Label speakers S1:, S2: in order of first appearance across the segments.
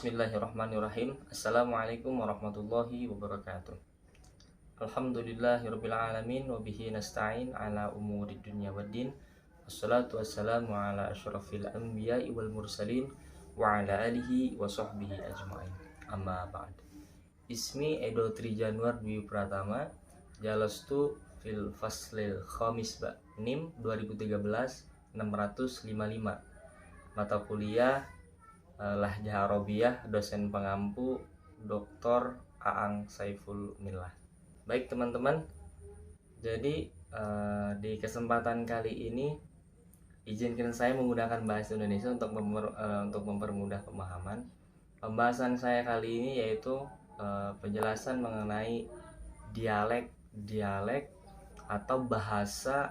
S1: Bismillahirrahmanirrahim. Assalamualaikum warahmatullahi wabarakatuh. Alhamdulillahirabbil alamin wa bihi nasta'in ala umuri dunya waddin. Wassalatu wassalamu ala asyrafil anbiya'i wal mursalin wa ala alihi wa sahbihi ajmain. Amma ba'd. Ismi Edo Trijanuar Dwi Pratama. Jalastu fil faslil khamis ba. NIM 2013 655. Mata kuliah Lahjah Arabiyah, dosen pengampu Dr. Aang Saiful Millah. Baik teman-teman, jadi di kesempatan kali ini izinkan saya menggunakan bahasa Indonesia untuk mempermudah pemahaman. Pembahasan saya kali ini yaitu penjelasan mengenai dialek atau bahasa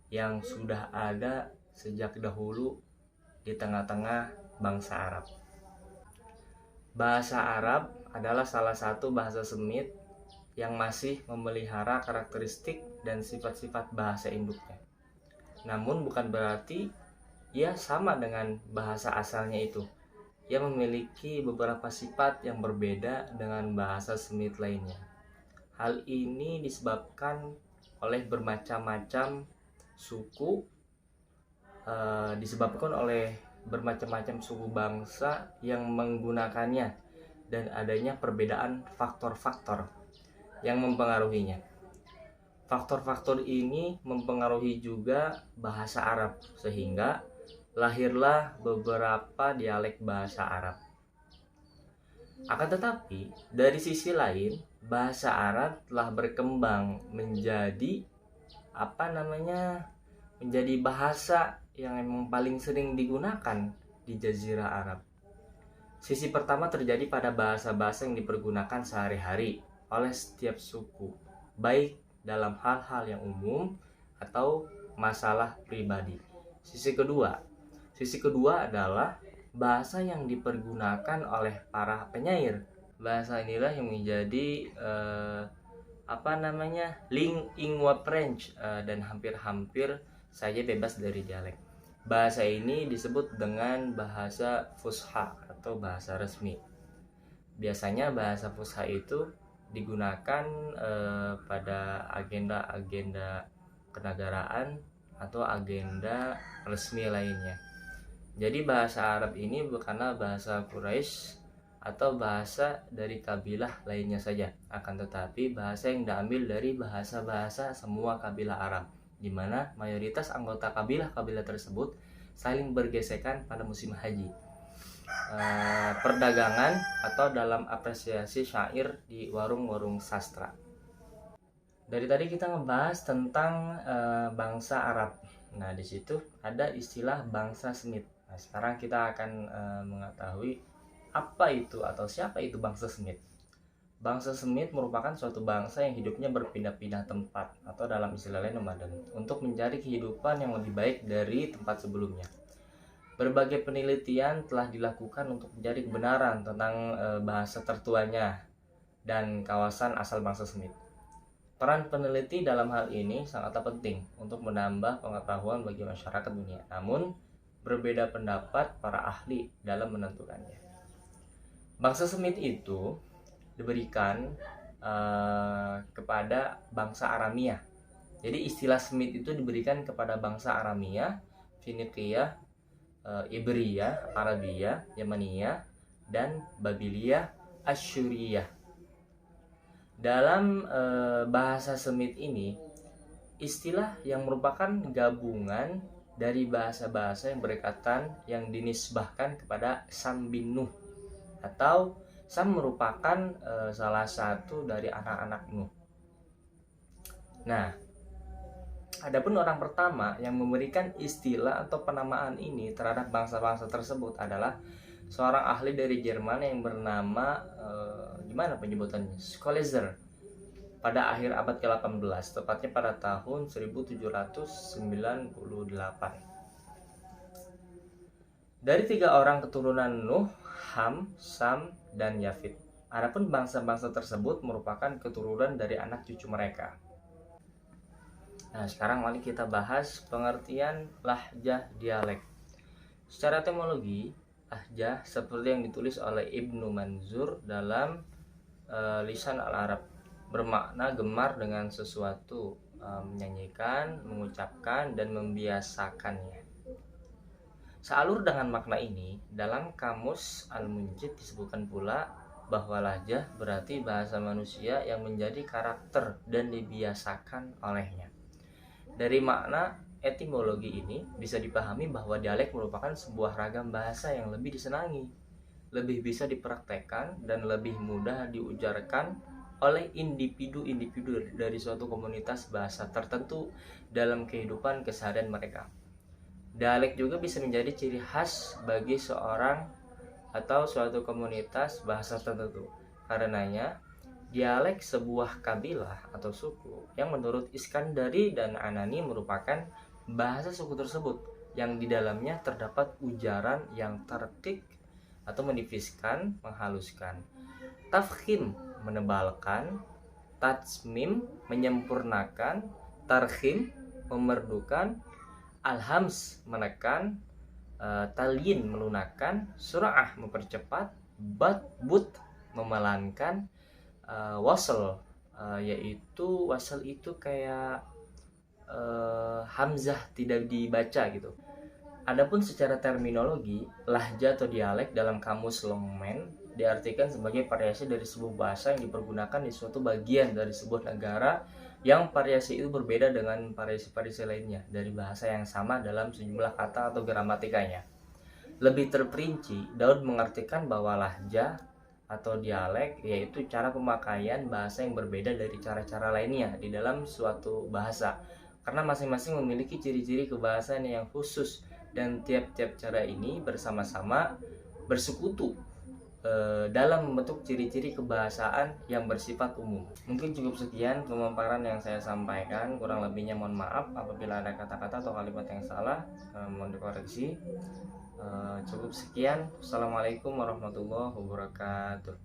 S1: yang sudah ada sejak dahulu di tengah-tengah bangsa Arab. Bahasa Arab adalah salah satu bahasa Semit yang masih memelihara karakteristik dan sifat-sifat bahasa induknya. Namun bukan berarti ia sama dengan bahasa asalnya itu. Ia memiliki beberapa sifat yang berbeda dengan bahasa Semit lainnya. Hal ini disebabkan oleh bermacam-macam suku, disebabkan oleh bermacam-macam suku bangsa yang menggunakannya dan adanya perbedaan faktor-faktor yang mempengaruhinya. Faktor-faktor ini mempengaruhi juga bahasa Arab sehingga lahirlah beberapa dialek bahasa Arab. Akan tetapi dari sisi lain bahasa Arab telah berkembang menjadi menjadi bahasa yang memang paling sering digunakan di Jazirah Arab. Sisi pertama terjadi pada bahasa-bahasa yang dipergunakan sehari-hari oleh setiap suku, baik dalam hal-hal yang umum atau masalah pribadi. Sisi kedua adalah bahasa yang dipergunakan oleh para penyair. Bahasa inilah yang menjadi lingua French dan hampir-hampir saja bebas dari dialek. Bahasa ini disebut dengan bahasa Fusha atau bahasa resmi. Biasanya bahasa Fusha itu digunakan pada agenda-agenda kenegaraan atau agenda resmi lainnya. Jadi bahasa Arab ini bukanlah bahasa Quraisy atau bahasa dari kabilah lainnya saja, akan tetapi bahasa yang diambil dari bahasa-bahasa semua kabilah Arab, di mana mayoritas anggota kabilah-kabilah tersebut saling bergesekan pada musim haji, perdagangan, atau dalam apresiasi syair di warung-warung sastra. Dari tadi kita ngebahas tentang bangsa Arab. Nah, di situ ada istilah bangsa Semit. Nah, sekarang kita akan mengetahui apa itu atau siapa itu bangsa Semit. Bangsa Semit merupakan suatu bangsa yang hidupnya berpindah-pindah tempat atau dalam istilah lain nomaden untuk mencari kehidupan yang lebih baik dari tempat sebelumnya. Berbagai penelitian telah dilakukan untuk mencari kebenaran tentang bahasa tertuanya dan kawasan asal bangsa Semit. Peran peneliti dalam hal ini sangatlah penting untuk menambah pengetahuan bagi masyarakat dunia. Namun, berbeda pendapat para ahli dalam menentukannya. Bangsa Semit itu diberikan kepada bangsa Aramia. Jadi istilah Semit itu diberikan kepada bangsa Aramia, Finiqiyah, Ibriyah, Arabia, Yamania, dan Babilia, Asyuriyah. Dalam bahasa Semit ini, istilah yang merupakan gabungan dari bahasa-bahasa yang berkaitan yang dinisbahkan kepada Sam bin Nuh, atau Sam merupakan salah satu dari anak-anak Nuh. Nah, adapun orang pertama yang memberikan istilah atau penamaan ini terhadap bangsa-bangsa tersebut adalah seorang ahli dari Jerman yang bernama Scholzer pada akhir abad ke-18, tepatnya pada tahun 1798. Dari 3 orang keturunan Nuh, Ham, Sam, dan Yafid. Adapun bangsa-bangsa tersebut merupakan keturunan dari anak cucu mereka. Nah, sekarang mari kita bahas pengertian lahjah dialek. Secara etimologi, lahjah seperti yang ditulis oleh Ibnu Manzur dalam Lisan Al-Arab, bermakna gemar dengan sesuatu, menyanyikan, mengucapkan, dan membiasakannya. Sealur dengan makna ini, dalam kamus Al-Munjid disebutkan pula bahwa lahjah berarti bahasa manusia yang menjadi karakter dan dibiasakan olehnya. Dari makna etimologi ini bisa dipahami bahwa dialek merupakan sebuah ragam bahasa yang lebih disenangi, lebih bisa dipraktekkan, dan lebih mudah diujarkan oleh individu-individu dari suatu komunitas bahasa tertentu dalam kehidupan keseharian mereka. Dialek juga bisa menjadi ciri khas bagi seorang atau suatu komunitas bahasa tertentu. Karenanya, dialek sebuah kabilah atau suku yang menurut Iskandari dan Anani merupakan bahasa suku tersebut yang di dalamnya terdapat ujaran yang tertik atau menifiskan, menghaluskan, tafkhim menebalkan, tatsmim menyempurnakan, tarhim memerdukan, alhams menekan, talyin melunakkan, surah mempercepat, but memelankan, wasl yaitu wasal itu kayak hamzah tidak dibaca gitu. Adapun secara terminologi, lahja atau dialek dalam kamus Longman diartikan sebagai variasi dari sebuah bahasa yang dipergunakan di suatu bagian dari sebuah negara yang variasi itu berbeda dengan variasi-variasi lainnya dari bahasa yang sama dalam sejumlah kata atau gramatikanya. Lebih terperinci, Daud mengartikan bahwa lahja atau dialek yaitu cara pemakaian bahasa yang berbeda dari cara-cara lainnya di dalam suatu bahasa, karena masing-masing memiliki ciri-ciri kebahasaan yang khusus dan tiap-tiap cara ini bersama-sama bersekutu dalam membentuk ciri-ciri kebahasaan yang bersifat umum. Mungkin cukup sekian pemaparan yang saya sampaikan, kurang lebihnya mohon maaf apabila ada kata-kata atau kalimat yang salah, mohon dikoreksi. Cukup sekian. Assalamualaikum warahmatullahi wabarakatuh.